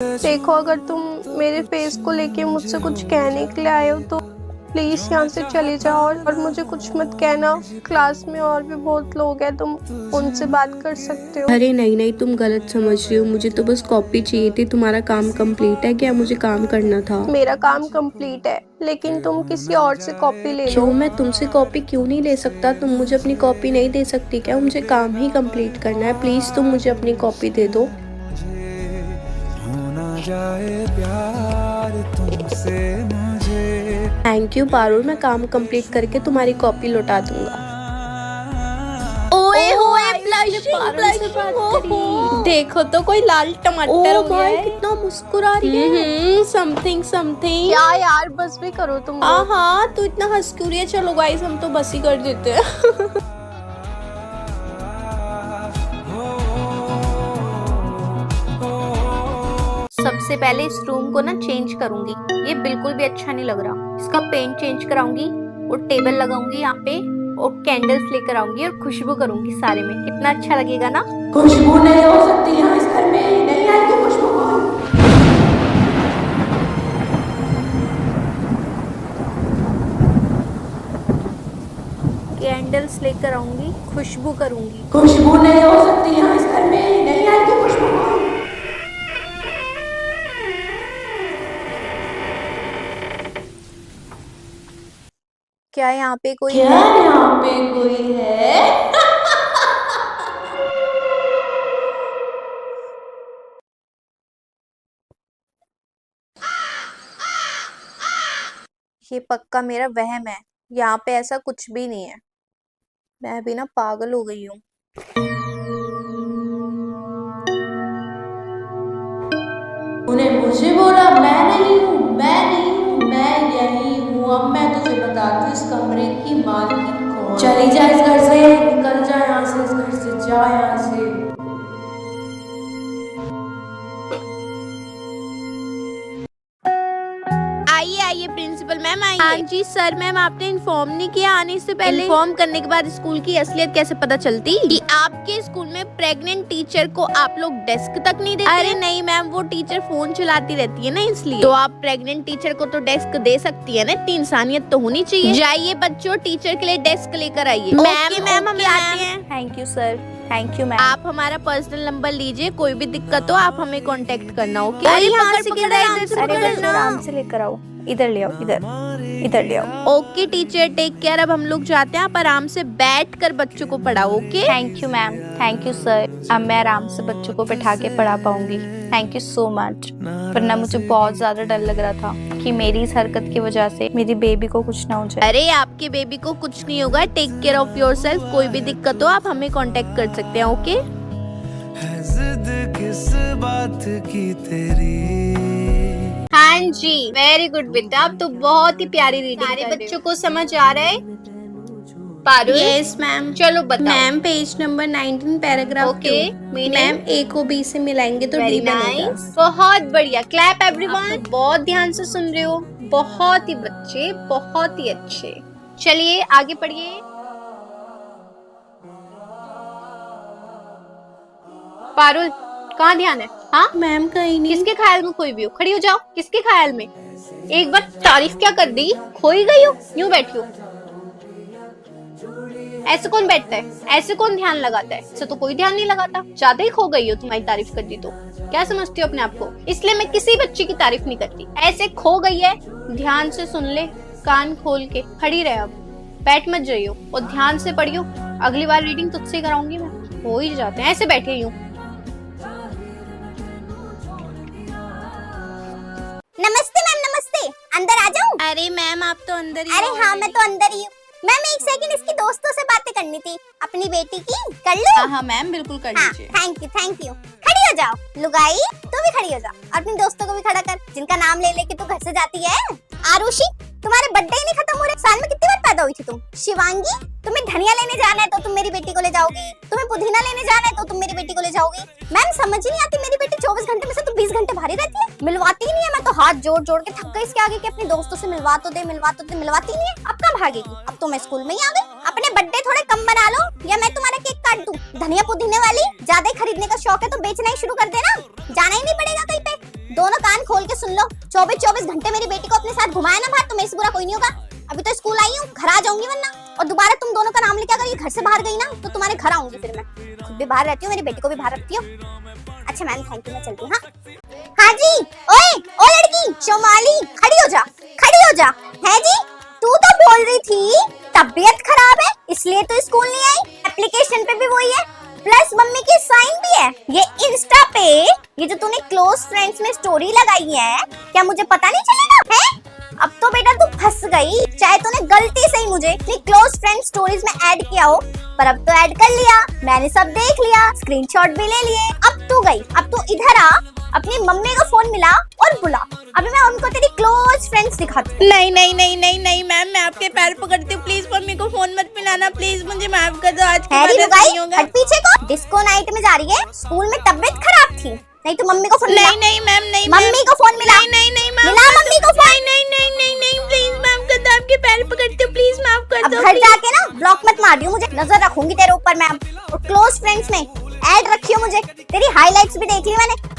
देखो, अगर तुम मेरे फेस को लेके मुझसे कुछ कहने के लिए आए हो तो प्लीज यहाँ से चले जाओ और मुझे कुछ मत कहना। क्लास में और भी बहुत लोग हैं, तुम उनसे बात कर सकते हो। अरे नहीं नहीं, तुम गलत समझ रही हो। मुझे तो बस कॉपी चाहिए थी। तुम्हारा काम कंप्लीट है क्या? मुझे काम करना था। मेरा काम कंप्लीट है, लेकिन तुम किसी और से कॉपी ले लो। क्यों? मैं तुमसे कॉपी क्यों नहीं ले सकता? तुम मुझे अपनी कॉपी नहीं दे सकती क्या? मुझे काम ही कंप्लीट करना है। प्लीज तुम मुझे अपनी कॉपी दे दो। जाए प्यार तुमसे मुझे। थैंक यू पारुल, मैं काम कंप्लीट करके तुम्हारी कॉपी लौटा दूंगा। ओए होए, ब्लशिंग। देखो तो कोई लाल टमाटर हो गया है। कितना मुस्कुरा रही है। Something something. क्या यार, बस भी करो तुम लोग। हाँ, तू इतना हंस क्यों रही है? चलो गाइस, हम तो बस ही कर देते हैं। सबसे पहले इस रूम को ना चेंज करूंगी। ये बिल्कुल भी अच्छा नहीं लग रहा। इसका पेंट चेंज कराऊंगी और टेबल लगाऊंगी यहाँ पे और कैंडल्स लेकर आऊंगी और खुशबू करूंगी सारे में। कितना अच्छा लगेगा ना। खुशबू नहीं हो सकती यहाँ इस घर में, नहीं आएगी खुशबू। कैंडल्स लेकर आऊंगी, खुशबू करूंगी। खुशबू नहीं हो सकती यहाँ इस घर में, नहीं आएगी खुशबू। क्या यहाँ पे कोई क्या है? यहाँ पे कोई है? ये पक्का मेरा वहम है। यहाँ पे ऐसा कुछ भी नहीं है। मैं भी ना पागल हो गई हूँ। उन्हें मुझे बोला, मैं नहीं हूँ, मैं नहीं हूँ, मैं यही हूँ। अब मैं तुझे बताती हूँ इस कमरे की मालकिन कौन। चली जा इस घर से, निकल जा यहाँ से, इस घर से जा यहाँ से। आइए आइए प्रिंसिपल मैम आइए। हाँ जी सर। मैम आपने इन्फॉर्म नहीं किया आने से पहले? इन्फॉर्म करने के बाद स्कूल की असलियत कैसे पता चलती कि आपके स्कूल में प्रेग्नेंट टीचर को आप लोग डेस्क तक नहीं देते? अरे नहीं मैम, वो टीचर फोन चलाती रहती है ना, इसलिए। तो आप प्रेग्नेंट टीचर को तो डेस्क दे सकती है ना, इतनी इंसानियत तो होनी चाहिए। जाइए बच्चों, टीचर के लिए डेस्क लेकर आइए। मैम हम आते हैं। Thank you sir, thank you ma'am. आप हमारा पर्सनल नंबर लीजिए, कोई भी दिक्कत हो आप हमें कांटेक्ट करना। ओके? आराम से लेकर आओ। इधर ले आओ, इधर ले आओ। Okay teacher, take care. अब हम लोग जाते हैं। आप आराम से बैठ कर बच्चों को पढ़ाओ। Okay? Thank you ma'am, thank you sir. अब मैं आराम से बच्चों को बैठा के पढ़ा पाऊंगी। Thank you so much. वरना मुझे बहुत ज्यादा डर लग रहा था कि मेरी इस हरकत की वजह से मेरी बेबी को कुछ ना हो जाए। अरे आपके बेबी को कुछ नहीं होगा। Take care of yourself. कोई भी दिक्कत हो आप हमें कांटेक्ट कर सकते हैं। ओके? है जिद किस बात की तेरी। हाँ जी, वेरी गुड बेटा। अब तो बहुत ही प्यारी रीडिंग। सारे बच्चों को समझ आ रहा है? पारुल? Yes ma'am. चलो बताओ। Ma'am page number 19 paragraph okay, ma'am A को बी से मिलाएंगे तो वेरी डी बनेगा। नाइस, बहुत बढ़िया। Clap everyone. बहुत ध्यान से सुन रहे हो। बहुत ही बच्चे, बहुत ही अच्छे। चलिए आगे पढ़िए। पारुल, कहाँ ध्यान है? हाँ मैम कहीं नहीं। किसके ख्याल में खोई भी हो? खड़ी हो जाओ। किसके ख्याल में? एक बार तारीफ क्या कर दी? खोई गई हो? यूं बैठी हो? ऐसे कौन बैठता है? ऐसे कौन ध्यान लगाता है? ऐसे तो कोई ध्यान नहीं लगाता। ज्यादा ही खो गई हो, तुम्हारी तारीफ कर दी तो। क्या समझती हो अपने आप को? इसलिए मैं किसी बच्चे की तारीफ नहीं करती। ऐसे खो गई है, ध्यान से सुन ले, कान खोल के खड़ी रहे। अब बैठ मत जाइयो और ध्यान से पढ़ियो। अगली बार रीडिंग तुझसे कराऊंगी मैं। हो ही जाते हैं ऐसे बैठे यूं। नमस्ते मैम, नमस्ते। अंदर आ जाऊं? अरे मैम आप तो अंदर ही। अरे हाँ, मैं तो अंदर ही हूँ। मैम एक सेकंड, इसकी दोस्तों से बातें करनी थी, अपनी बेटी की। कर लूं? हाँ मैम बिल्कुल कर हाँ, लीजिए। Thank you thank you. खड़ी हो जाओ। लुगाई तू भी खड़ी हो जा, अपने दोस्तों को भी खड़ा कर, जिनका नाम ले लेके तू घर से जाती है। आरुषि, तुम्हारे बर्थडे ही नहीं खत्म हो रहे। साल में कितनी बार पैदा हुई थी तुम? शिवांगी, तुम्हें धनिया लेने जाना है तो तुम मेरी बेटी को ले जाओगी। तुम्हें पुदीना लेने जाना है तो तुम मेरी बेटी को ले जाओगी। मैम समझ ही नहीं आती, मेरी बेटी 24 घंटे में से तो 20 घंटे भारी रहती है, मिलवाती ही नहीं है। मैं तो हाथ जोड़ जोड़ के थक गई इसके आगे कि अपने दोस्तों से मिलवा तो दे, मिलवाती नहीं है। अब कब भागेगी? अब तो मैं स्कूल में ही आ गई। अपने बर्थडे थोड़े कम बना लो या मैं तुम्हारा केक काट दूं। धनिया पुदीने वाली ज्यादा ही खरीदने का शौक है तो बेचना ही शुरू कर देना, जाना ही नहीं पड़ेगा कहीं पे। दोनों कान खोल के सुन लो, 24-24 घंटे मेरी बेटी को अपने साथ घुमाया ना बाहर तो मेरे से बुरा कोई नहीं होगा। अभी तो स्कूल आई हूँ, घर आ जाऊंगी वरना। और दोबारा तुम दोनों का नाम लेके अगर ये घर से बाहर गई ना तो तुम्हारे घर आऊंगी फिर मैं। खुद भी बाहर रहती हूँ, मेरी बेटी को भी बाहर रखती हूँ। अच्छा मैम थैंक यू, मैं चलती हूँ। हाँ जी। ओए ओ लड़की शोमाली, खड़ी हो जा, खड़ी हो जा। है जी, तू तो बोल रही थी तबीयत खराब है इसलिए तो स्कूल नहीं आई। एप्लीकेशन पे भी वही है, प्लस मम्मी की साइन भी है। ये इंस्टा पे ये जो तूने क्लोज फ्रेंड्स में स्टोरी लगाई है, क्या मुझे पता नहीं चलेगा है? अब तो बेटा तू फंस गई। चाहे तूने गलती से ही मुझे अपनी क्लोज फ्रेंड स्टोरीज में ऐड किया हो, पर अब तो ऐड कर लिया, मैंने सब देख लिया, स्क्रीनशॉट भी ले लिए। अब तू गई, अब तू इधर आ, अपनी मम्मी को फोन मिला और बुला। अभी मैं उनको तेरी क्लोज फ्रेंड्स दिखाती हूँ। नहीं नहीं नहीं नहीं नहीं मैम, मैं आपके पैर पकड़ती हूँ, प्लीज मम्मी को फोन मत मिलाना, प्लीज मुझे माफ कर दो, आज के बाद ऐसा नहीं होगा। हट पीछे को। डिस्को नाइट में जा रही है, स्कूल में तबीयत खराब थी, नहीं तो मम्मी को फोन मिला। नहीं नहीं मैम, नहीं मम्मी को फोन मिला। नहीं नहीं मैम, मिला मम्मी को फोन। नहीं नहीं नहीं नहीं प्लीज माफ कर दो, आपके पैर पकड़ती हूँ, प्लीज माफ कर अब दो। घर जाके ना ब्लॉक मत मार दियो, मुझे नजर रखूंगी तेरे ऊपर मैं। और क्लोज फ्रेंड्स में ऐड रखी हो मुझे, तेरी हाइलाइट्स भी देख ली मैंने।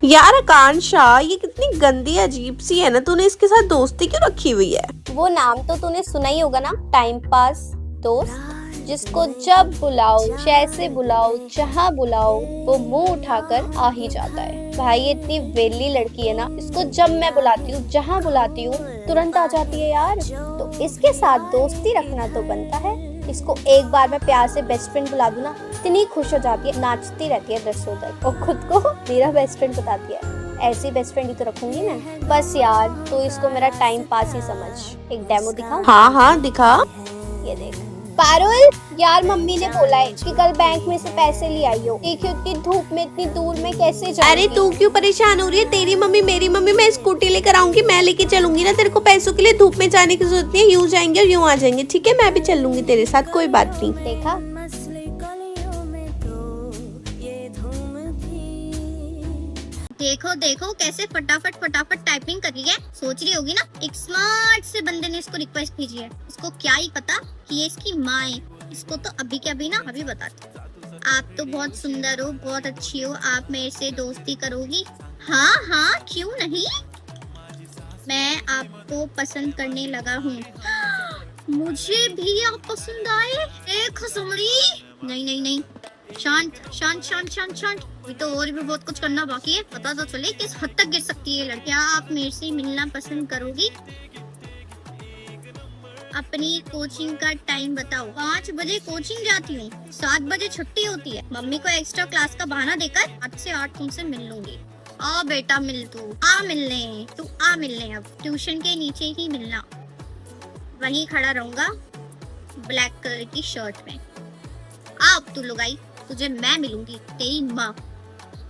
यार आकांक्षा, ये कितनी गंदी अजीब सी है ना, तूने इसके साथ दोस्ती क्यों रखी हुई है? वो नाम तो तूने सुना ही होगा ना, टाइम पास दोस्त, जिसको जब बुलाओ, जैसे बुलाओ, जहाँ बुलाओ वो मुंह उठाकर आ ही जाता है। भाई ये इतनी वेली लड़की है ना, इसको जब मैं बुलाती हूँ, जहाँ बुलाती हूँ तुरंत आ जाती है यार। तो इसके साथ दोस्ती रखना तो बनता है। इसको एक बार मैं प्यार से बेस्ट फ्रेंड बुला दूं ना, इतनी खुश हो जाती है, नाचती रहती है दर्शों तक और खुद को मेरा बेस्ट फ्रेंड बताती है। ऐसी बेस्ट फ्रेंड ही तो रखूंगी मैं। बस यार तो इसको मेरा टाइम पास ही समझ। एक डेमो दिखाऊं? हाँ हाँ दिखा। ये देख। पारुल, यार मम्मी ने बोला है कि कल बैंक में से पैसे ले आई हो। देखियो इतनी धूप में इतनी दूर में कैसे जाऊंगी। अरे तू क्यों परेशान हो रही है? तेरी मम्मी मेरी मम्मी, मैं स्कूटी लेकर आऊंगी, मैं लेके चलूंगी ना। तेरे को पैसों के लिए धूप में जाने की जरूरत नहीं है, यूं जाएंगे और यूं आ जाएंगे, ठीक है? मैं भी चलूंगी तेरे साथ, कोई बात नहीं। देखा, देखो देखो कैसे फटाफट फटाफट टाइपिंग कर रही है। सोच रही होगी ना एक स्मार्ट से बंदे ने इसको रिक्वेस्ट भेजी है। इसको क्या ही पता कि ये इसकी माँ है। इसको तो अभी के अभी ना अभी बताती हूँ। आप तो बहुत सुंदर हो, बहुत अच्छी हो, आप मेरे से दोस्ती करोगी? हाँ हाँ क्यों नहीं, मैं आपको पसंद करने लगा हूँ। मुझे भी आप पसंद आए? एक खसुमड़ी। नहीं नहीं नहीं, शांत शांत शांत शांत शांत। अभी तो और भी बहुत कुछ करना बाकी है, पता तो चले किस हद तक गिर सकती है लड़कियां। आप मेरे से मिलना पसंद करोगी? अपनी कोचिंग का टाइम बताओ। 5 बजे कोचिंग जाती हूँ, 7 बजे छुट्टी होती है। मम्मी को एक्स्ट्रा क्लास का बहाना देकर 8 से 8 तुमसे मिल लूंगी। आ बेटा मिल, तू आ मिलने, तू आ मिलने। अब ट्यूशन के नीचे ही मिलना, वहीं खड़ा रहूंगा ब्लैक कलर की शर्ट में। अब तू लुगाई, तुझे मैं मिलूंगी, तेरी माँ।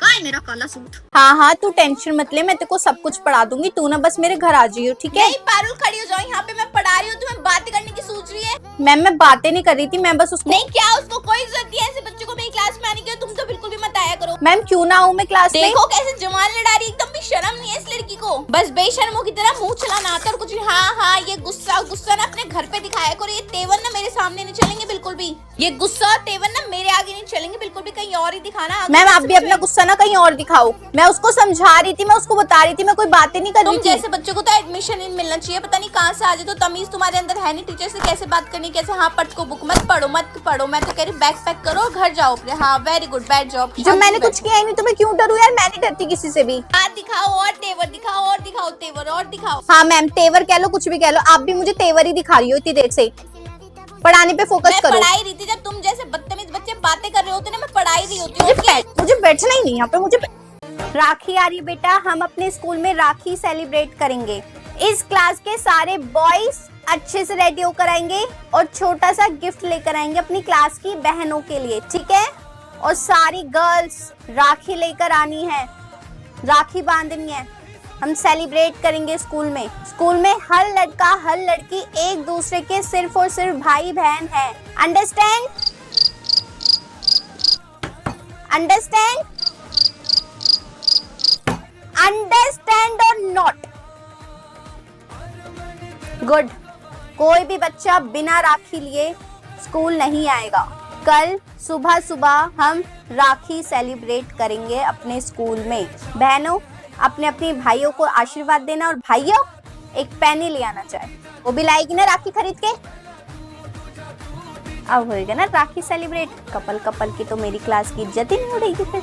कहाँ है मेरा काला सूट? हाँ हाँ तू टेंशन मत ले, मैं तेरे को सब कुछ पढ़ा दूंगी, तू ना बस मेरे घर आ जाइयो, ठीक है? नहीं पारुल खड़ी हो जाओ, यहाँ पे मैं पढ़ा रही हूँ, तुम्हें बातें करने की सोच रही है। मैम मैं बातें नहीं कर रही थी, मैं बस उसको। नहीं क्या, उसको कोई जरूरत नहीं है ऐसे बच्चों को मेरी क्लास में आने की। तुम तो बिल्कुल भी मत आया करो। मैम क्यों ना आऊँ मैं क्लास में? देखो कैसे जवान लड़ा रही, एकदम भी शर्म नहीं है इस लड़की को। बस बेशर्मों की तरह मुंह चलाना आता और कुछ। हाँ हाँ ये गुस्सा गुस्सा ना अपने घर पे दिखाया करो। ये तेवर ना मेरे सामने नहीं चलेंगे बिल्कुल भी। ये गुस्सा तेवर ना मेरे आगे नहीं चलेंगे बिल्कुल भी, कहीं और ही दिखाना। मैम आप भी अपना गुस्सा ना कहीं और दिखाओ। मैं उसको समझा रही थी, मैं उसको बता रही थी, मैं कोई बातें नहीं कर रही तुम थी। जैसे बच्चों को तो एडमिशन नहीं मिलना चाहिए, पता नहीं कहाँ से आ जाए। तो तमीज तुम्हारे अंदर है नहीं, टीचर से कैसे बात करनी, कैसे। हाँ पढ़ को बुक मत पढ़ो मत पढ़ो, मैं तो कह रही बैग पैक करो घर जाओ अपने। हाँ वेरी गुड, बैठ जाओ। जब मैंने कुछ किया ही नहीं तो मैं क्यों डरूं यार? मैं नहीं डरती किसी से भी। हाथ दिखाओ और तेवर दिखाओ और दिखाओ तेवर और दिखाओ। हाँ मैम तेवर कह लो, कुछ भी कह लो, आप भी मुझे तेवर ही दिखा रही हो इतनी देर से। पढ़ाने पे फोकस मैं करो। पढ़ाई रही थी, जब तुम जैसे बदतमीज बच्चे बातें कर रहे होते ना, मैं पढ़ाई रही होती हूँ। मुझे बैठना ही नहीं यहाँ पे, मुझे। राखी आ रही है बेटा, हम अपने स्कूल में राखी सेलिब्रेट करेंगे। इस क्लास के सारे बॉयज अच्छे से रेडी होकर आएंगे और छोटा सा गिफ्ट लेकर आएंगे अपनी क्लास की बहनों के लिए, ठीक है? और सारी गर्ल्स राखी लेकर आनी है, राखी बांधनी है। हम सेलिब्रेट करेंगे स्कूल में। स्कूल में हर लड़का हर लड़की एक दूसरे के सिर्फ और सिर्फ भाई बहन है। अंडरस्टैंड? अंडरस्टैंड? अंडरस्टैंड और नॉट? गुड। कोई भी बच्चा बिना राखी लिए स्कूल नहीं आएगा। कल सुबह सुबह हम राखी सेलिब्रेट करेंगे अपने स्कूल में। बहनों अपने अपने भाइयों को आशीर्वाद देना, और भाइयों एक पेन ही ले आना चाहे, वो भी लाएगी ना राखी खरीद के। अब होएगा ना राखी सेलिब्रेट, कपल कपल की तो मेरी क्लास की इज्जत ही नहीं उड़ेगी फिर।